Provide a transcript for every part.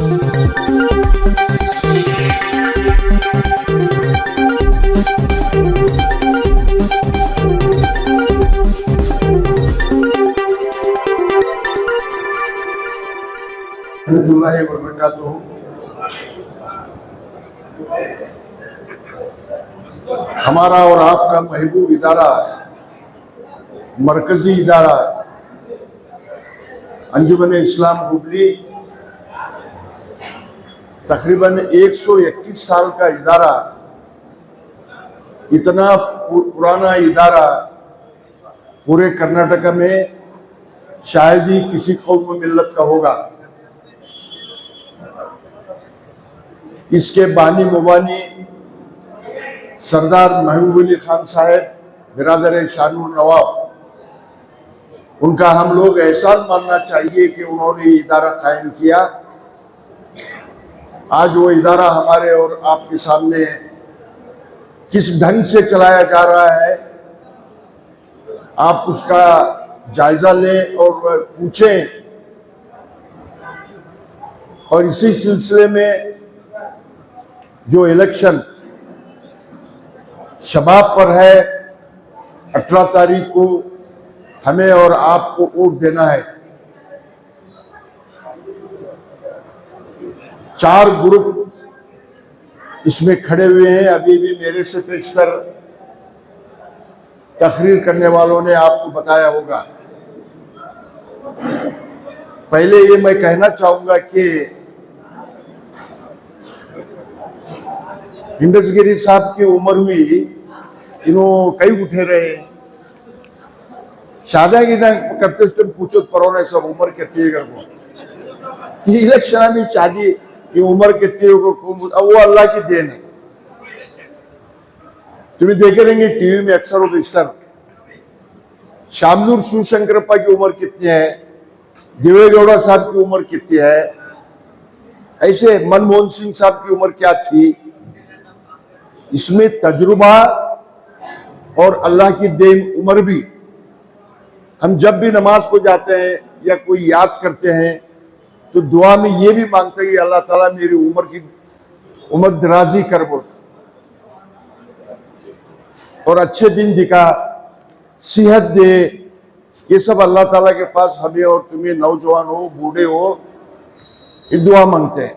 रहमतुल्लाहि व बरकातुहू। हमारा और आपका महबूब इदारा, मरकजी इदारा अंजुमन इस्लाम हुबली तकरीबन 121 साल का इदारा, इतना पुराना इदारा पूरे कर्नाटक में शायद ही किसी कौम मिल्लत का होगा। इसके बानी मुबानी सरदार महबूब अली खान साहब बिरादर शानुर नवाब, उनका हम लोग एहसान मानना चाहिए कि उन्होंने इदारा कायम किया। आज वो इदारा हमारे और आपके सामने किस ढंग से चलाया जा रहा है, आप उसका जायजा लें और पूछें। और इसी सिलसिले में जो इलेक्शन शबाब पर है, 18 तारीख को हमें और आपको वोट देना है। 4 ग्रुप इसमें खड़े हुए हैं। अभी भी मेरे से पेशतर तकरीर करने वालों ने आपको बताया होगा। पहले ये मैं कहना चाहूंगा कि हिंदसगिरी साहब की उम्र हुई, इन्हों कई उठे रहे शादा की करते टाइम पूछो परोने सब उम्र कितनी है को इलेक्शन में शादी की उम्र कितनी हो, वो अल्लाह की देन है। तुम्हें देखे रहेंगे टीवी में अक्सर और बेशतर शामनूर शिवशंकरप्पा की उम्र कितनी है, देवेगौड़ा साहब की उम्र कितनी है, ऐसे मनमोहन सिंह साहब की उम्र क्या थी। इसमें तजुर्बा और अल्लाह की देन उम्र भी। हम जब भी नमाज को जाते हैं या कोई याद करते हैं तो दुआ में ये भी मांगते हैं कि अल्लाह ताला मेरी उम्र दराजी कर बोल और अच्छे दिन दिखा, सेहत दे। ये सब अल्लाह ताला के पास हमें और तुम्हें, नौजवान हो बूढ़े हो, ये दुआ मांगते हैं।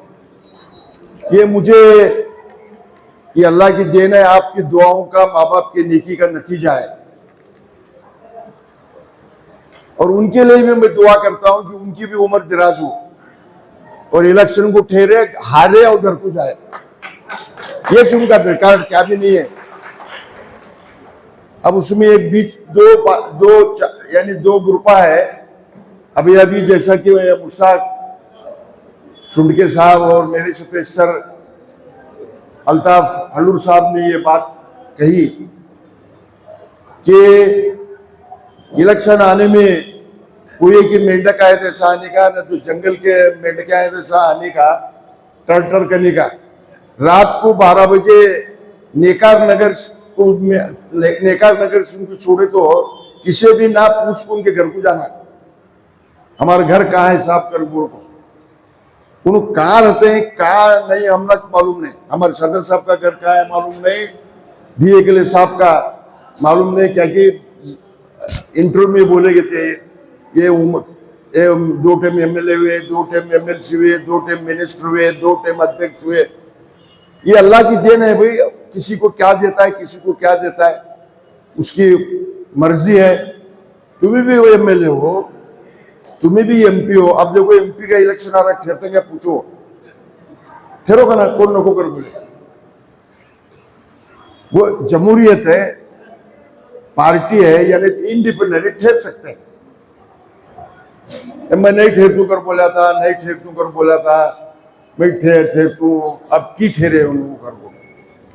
ये अल्लाह की देन है, आपकी दुआओं का, माँ बाप की नेकी का नतीजा है। और उनके लिए भी मैं दुआ करता हूं कि उनकी भी उम्र दराज हो और इलेक्शन को ठहरे, हारे और घर को जाए। ये उनका बेकार क्या भी नहीं है। अब उसमें एक बीच दो ग्रुपा है। अभी जैसा कि मुश्ताक सुंडके साहब और मेरे से पेशतर अल्ताफ हल्लूर साहब ने ये बात कही कि इलेक्शन आने में कुएं की मेंढक आए थे आने का, न तो जंगल के मेंढक आए थे आने का, टर करने का। रात को 12 बजे नेकार नगर से उनको छोड़े तो किसी भी ना पूछ को उनके घर को जाना, हमारा घर कहाँ है साहब कर बोल को, उन्होंने कहाँ रहते हैं कहाँ नहीं हमने मालूम नहीं। हमारे सदर साहब का घर कहाँ है मालूम नहीं, बीए के लिए साहब का मालूम नहीं। क्या कि इंटरव्यू में बोले गए थे ये 2 टाइम एमएलए हुए, 2 टाइम एमएलसी हुए, 2 टाइम मिनिस्टर हुए, 2 टाइम अध्यक्ष हुए। ये अल्लाह की देन है भाई, किसी को क्या देता है, किसी को क्या देता है, उसकी मर्जी है। तुम्हें भी वो एमएलए हो, तुम्हें भी एमपी हो। अब देखो एमपी का इलेक्शन आ रहा है, ठहरते क्या पूछो, ठहरोगा ना, कौन नको कर बोले। वो जमहूरियत है, पार्टी है, यानी इंडिपेंडेंट ठहर सकते हैं। मैं नहीं ठहर तू कर बोला था, नहीं ठहर तू कर बोला था, मैं ठहर तू अब की ठहरे उनको कर बोला।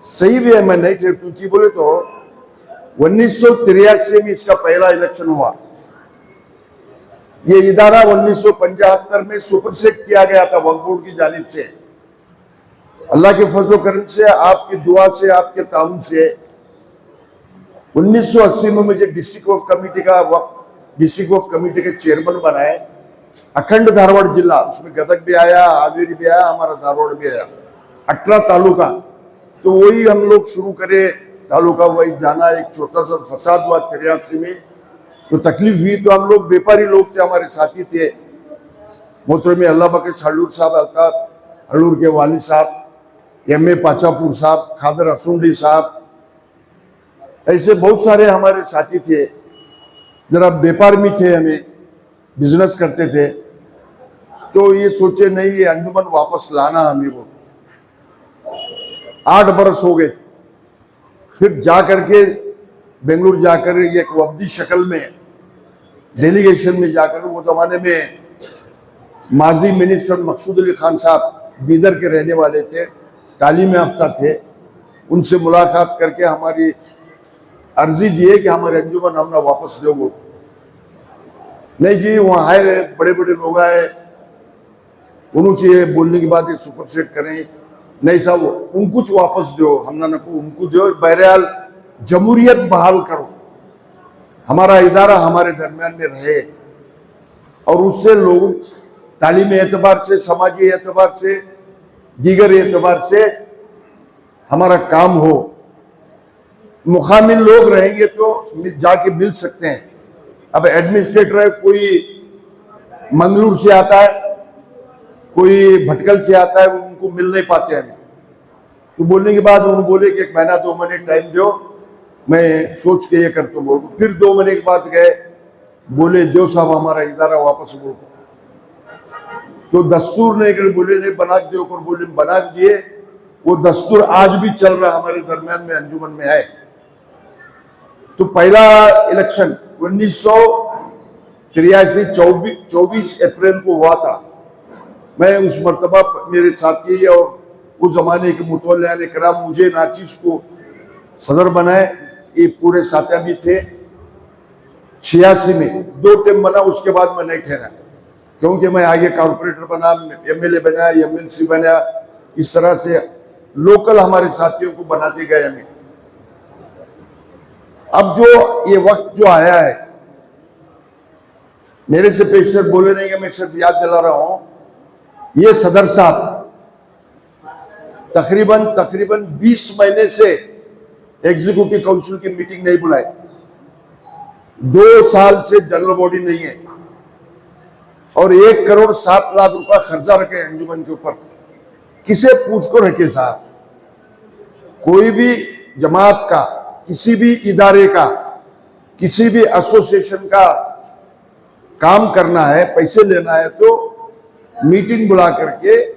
सही भी है, मैं नहीं ठहर तू की बोले तो 1983 में इसका पहला इलेक्शन हुआ। ये इदारा 1975 में सुपरसेट किया गया था वक्फ बोर्ड की जानिब से। अल्लाह के फजल करम से, आपकी दुआ से, आपके ताउन से 1980 में मुझे डिस्ट्रिक्ट ऑफ कमेटी के चेयरमैन बनाए। अखंड धारवाड़ जिला, उसमें गदग भी आया, हावेरी भी आया, हमारा धारवाड़ भी आया, 18 तालुका। तो वही हम लोग शुरू करे तालुका वही जाना। एक छोटा सा फसाद हुआ 83 में, तो तकलीफ हुई। तो हम लोग व्यापारी लोग थे, हमारे साथी थे, मोहतरम अल्लाह बख्श हल्लूर साहब, अल्ताफ हल्लूर के वाली साहब, एम ए पाचापुर साहब, खादर असुंडी साहब, ऐसे बहुत सारे हमारे साथी थे। जरा व्यापार में थे, हमें बिजनेस करते थे। तो ये सोचे नहीं, ये अंजुमन वापस लाना हमें। वो 8 बरस हो गए थे। फिर जा करके बेंगलुरु जाकर एक वफदी शक्ल में डेलीगेशन में जाकर, वो जमाने में माजी मिनिस्टर मकसूद अली खान साहब बीदर के रहने वाले थे, तालीम याफ्ता थे, उनसे मुलाकात करके हमारी अर्जी दिए कि हमारे अंजुमन हमने वापस दो। वो नहीं जी, वहाँ आए बड़े बड़े लोग आए, उन्होंने बोलने के बाद ये सुपरसेट करें, नहीं साहब उनको वापस दो, हमने उनको दो। बहरहाल जमहूरियत बहाल करो, हमारा इदारा हमारे दरमियान में रहे, और उससे लोग तालीमी एतबार से, समाजी एतबार से, दीगर एतबार से हमारा काम हो। मुकामी लोग रहेंगे तो जाके मिल सकते हैं। अब एडमिनिस्ट्रेटर है, कोई मंगलूर से आता है, कोई भटकल से आता है, उनको मिल नहीं पाते हैं। तो बोलने के बाद उन्होंने बोले कि 1 महीना 2 महीने टाइम दो, मैं सोच के ये करता हूँ। फिर 2 महीने के बाद गए, बोले देव साहब हमारा इदारा वापस बोलो। तो दस्तूर नहीं कर, बोले नहीं बना दो, और बोले बना दिए। वो दस्तूर आज भी चल रहा हमारे दरमियान में, अंजुमन में है। तो पहला इलेक्शन 1983 24 अप्रैल को हुआ था। मैं उस मरतबा, मेरे साथी और उस जमाने के मुतवल्लिया ने कराम मुझे नाचीज को सदर बनाए, ये पूरे साथिया भी थे। 86 में 2 टर्म बना, उसके बाद मैं नहीं ठहरा, क्योंकि मैं आगे कॉर्पोरेटर बना, MLA बना, MLC बना, इस तरह से लोकल हमारे साथियों को बनाते गए हमें। अब जो ये वक्त जो आया है, मेरे से पेशर बोले नहीं कि मैं सिर्फ याद दिला रहा हूं, ये सदर साहब तकरीबन 20 महीने से एग्जीक्यूटिव काउंसिल की मीटिंग नहीं बुलाई, 2 साल से जनरल बॉडी नहीं है, और 1 करोड़ 7 लाख रुपया खर्चा रखे अंजुमन के ऊपर। किसे पूछ को रखे साहब? कोई भी जमात का, किसी भी इदारे का, किसी भी एसोसिएशन का काम करना है, पैसे लेना है, तो मीटिंग बुला करके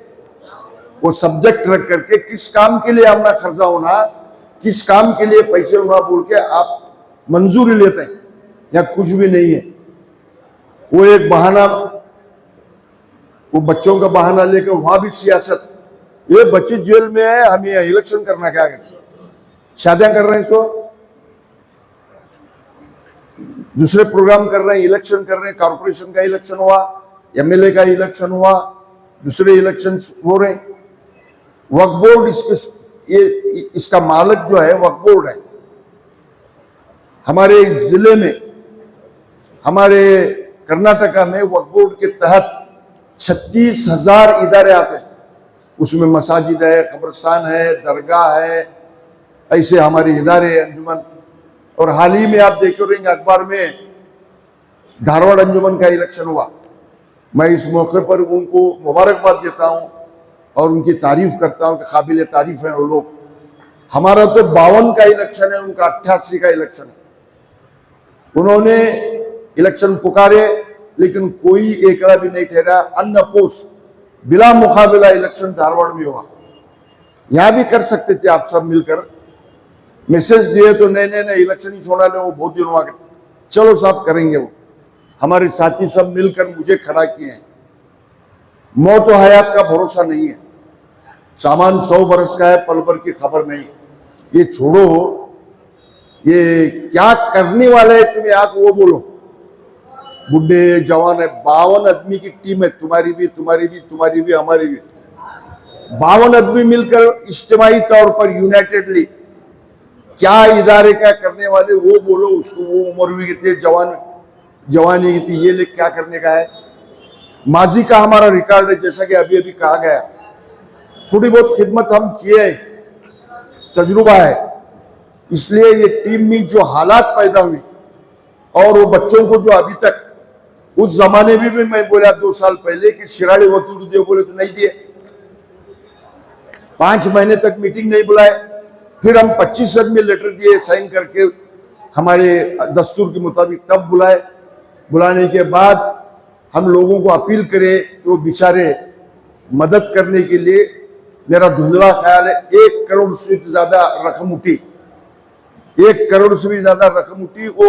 वो सब्जेक्ट रख करके किस काम के लिए अपना खर्चा होना, किस काम के लिए पैसे होना बोल के आप मंजूरी लेते हैं, या कुछ भी नहीं है। वो एक बहाना, वो बच्चों का बहाना लेकर वहां भी सियासत। ये बच्चे जेल में है, हम ये इलेक्शन करना क्या कहते, शादियां कर रहे हैं, सो दूसरे प्रोग्राम कर रहे हैं, इलेक्शन कर रहे हैं। कॉर्पोरेशन का इलेक्शन हुआ, MLA का इलेक्शन हुआ, दूसरे इलेक्शन हो रहे हैं। वक्फ बोर्ड इसका मालिक जो है वक्फ बोर्ड है। हमारे जिले में, हमारे कर्नाटका में वक्फ बोर्ड के तहत 36,000 इदारे आते हैं। उसमें मसाजिद है, कब्रिस्तान है, दरगाह है, ऐसे हमारे इदारे अंजुमन। और हाल ही में आप देखे रहेंगे अखबार में धारवाड़ अंजुमन का इलेक्शन हुआ। मैं इस मौके पर उनको मुबारकबाद देता हूं और उनकी तारीफ करता हूं कि काबिल तारीफ है वो लोग। हमारा तो 52 का इलेक्शन है, उनका 88 का इलेक्शन है। उन्होंने इलेक्शन पुकारे, लेकिन कोई एकड़ा भी नहीं ठहरा। अनअपोज बिला मुकाबला इलेक्शन धारवाड़ में हुआ। यहां भी कर सकते थे आप सब मिलकर, मैसेज दिए तो नहीं इलेक्शन ही छोड़ा ले, वो बहुत दिन हुआ करते। चलो साहब करेंगे। वो हमारे साथी सब मिलकर मुझे खड़ा किए हैं। मौत और हयात का भरोसा नहीं है। सामान 100 बरस का है, पल भर की खबर नहीं है। ये छोड़ो, ये क्या करने वाले है तुम्हें, आप वो बोलो। बुढ़े जवान है, 52 आदमी की टीम है, तुम्हारी भी, हमारी भी। 52 आदमी मिलकर इज्तिमाई तौर पर यूनाइटेडली क्या इदारे क्या करने वाले वो बोलो। उसको वो उम्र भी कितनी, जवानी की थी, ये लेके क्या करने का है। माजी का हमारा रिकॉर्ड है, जैसा कि अभी अभी कहा गया, थोड़ी बहुत खिदमत हम किए, तजुर्बा है। इसलिए ये टीम में जो हालात पैदा हुए और वो बच्चों को जो अभी तक, उस जमाने में भी मैं बोला 2 साल पहले कि शिराड़ी वकील को दे, बोले तो नहीं दिए। 5 महीने तक मीटिंग नहीं बुलाए, फिर हम 25 में लेटर दिए साइन करके हमारे दस्तूर के मुताबिक, तब बुलाए। बुलाने के बाद हम लोगों को अपील करें तो बेचारे मदद करने के लिए, मेरा धुंधला ख्याल है 1 करोड़ से ज्यादा रकम उठी, 1 करोड़ से भी ज्यादा रकम उठी। वो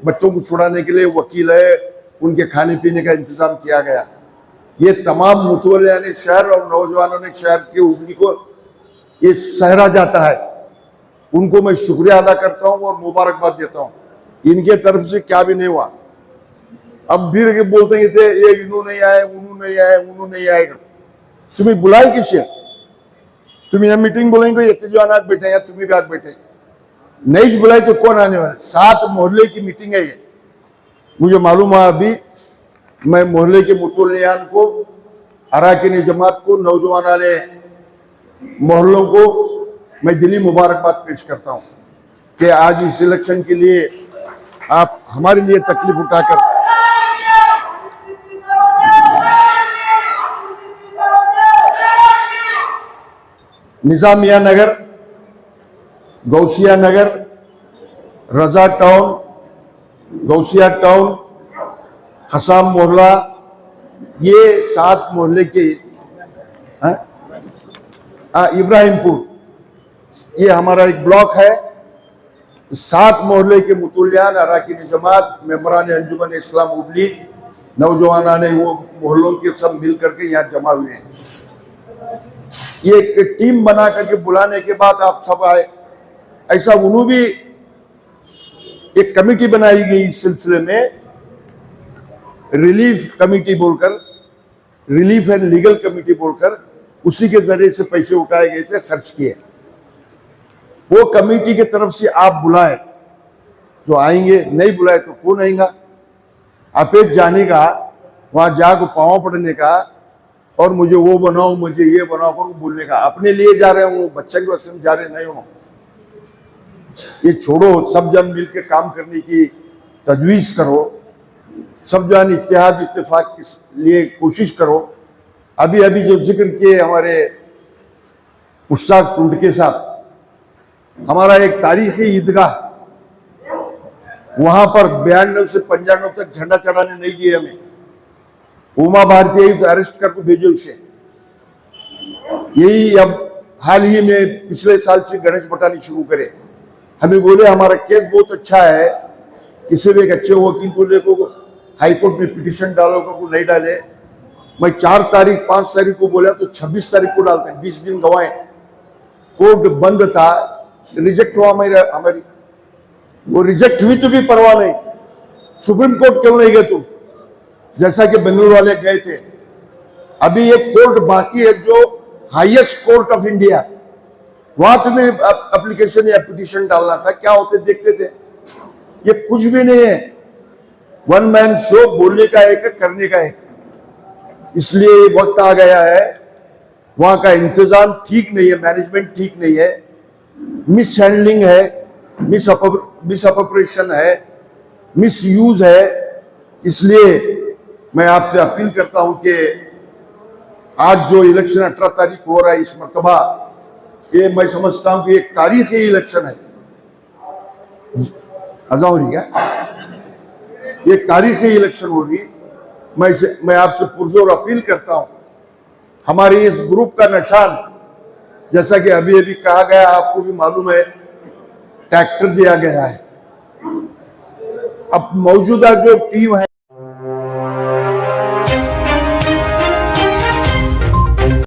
बच्चों को छुड़ाने के लिए वकील है, उनके खाने पीने का इंतजाम किया गया। ये तमाम मुतवल्लिया ने शहर और नौजवानों ने शहर के उबली को ये सहरा जाता है, उनको मैं शुक्रिया अदा करता हूं और मुबारकबाद देता हूं। इनके तरफ से क्या भी नहीं हुआ। अब फिर बोलते हैं थे ये इन्हों नहीं आए, उन्हों नहीं आए, उन्हों नहीं आएगा। तुम्हें बुलाए किसे? तुम यह मीटिंग बोलेंगे इतने जो अनाथ बैठे या तुम्हें भी आग बैठे, नहीं बुलाए तो कौन आने वाले? 7 मोहल्ले की मीटिंग है ये। मुझे मालूम है, अभी मैं मोहल्ले के मुतवल्लियान को, अराकीन जमात को, नौजवान ने मोहल्लों को मैं दिली मुबारकबाद पेश करता हूं कि आज इस इलेक्शन के लिए आप हमारे लिए तकलीफ उठाकर निजामिया नगर, गौसिया नगर, रजा टाउन, गौसिया टाउन, खसाम मोहल्ला, ये 7 मोहल्ले के इब्राहिमपुर, ये हमारा एक ब्लॉक है। 7 मोहल्ले के मुतवल्लियान, अराकीन जमात, मेंबरान अंजुमन इस्लाम उबली, नौजवान ने वो मोहल्लों के सब मिल करके यहाँ जमा हुए हैं। ये एक टीम बना करके बुलाने के बाद आप सब आए, ऐसा उन्होंने भी एक कमेटी बनाई गई इस सिलसिले में, रिलीफ कमेटी बोलकर, रिलीफ एंड लीगल कमेटी बोलकर, उसी के जरिए से पैसे उठाए गए थे, खर्च किए। वो कमेटी की तरफ से आप बुलाए तो आएंगे, नहीं बुलाए तो कौन आएगा? अपेच जाने का, वहां जाकर पाँव पड़ने का और मुझे वो बनाओ, मुझे ये बनाओ कर बोलने का। अपने लिए जा रहे हो, बच्चे के वास्ते जा रहे नहीं हो। ये छोड़ो, सब जन मिलकर काम करने की तजवीज करो, सब जन इत्तेहाद इत्तेफाक के लिए कोशिश करो। अभी अभी जो जिक्र किए हमारे मुश्ताक सुंडके साहब, हमारा एक तारीखी ईदगाह, वहां पर 92 से 95 तक झंडा चढ़ाने नहीं दिए हमें। उमा भारती तो अरेस्ट करके भेजे उसे। यही अब हाल ही में पिछले साल से गणेश बटानी शुरू करे। हमें बोले हमारा केस बहुत अच्छा है, किसी भी एक अच्छे वकील को लेकर हाईकोर्ट में पिटिशन डालोगे को नहीं डाले। मैं 4 तारीख 5 तारीख को बोला तो 26 तारीख को डालते हैं, 20 दिन गवाए। कोर्ट बंद था, रिजेक्ट हुआ हमारी। वो रिजेक्ट हुई तो भी परवाह नहीं, सुप्रीम कोर्ट क्यों नहीं गए तुम, जैसा कि बेंगलुरु वाले गए थे। अभी एक कोर्ट बाकी है जो हाईएस्ट कोर्ट ऑफ इंडिया, वहां तुम्हें एप्लीकेशन या पिटिशन डालना था, क्या होते देखते थे। ये कुछ भी नहीं है, वन मैन शो, बोलने का एक है, करने का एक। इसलिए वक्त आ गया है, वहां का इंतजाम ठीक नहीं है, मैनेजमेंट ठीक नहीं है, मिस हैंडलिंग है, मिस अपॉपरेशन है, मिस यूज है। इसलिए मैं आपसे अपील करता हूं कि आज जो इलेक्शन 18 तारीख को हो रहा है, इस मर्तबा ये मैं समझता हूं कि एक तारीखी इलेक्शन है। अजा हो रही क्या? एक तारीखी इलेक्शन हो रही। मैं आपसे पुरजोर अपील करता हूं, हमारे इस ग्रुप का निशान, जैसा कि अभी अभी कहा गया, आपको भी मालूम है, ट्रैक्टर दिया गया है। अब मौजूदा जो टीम है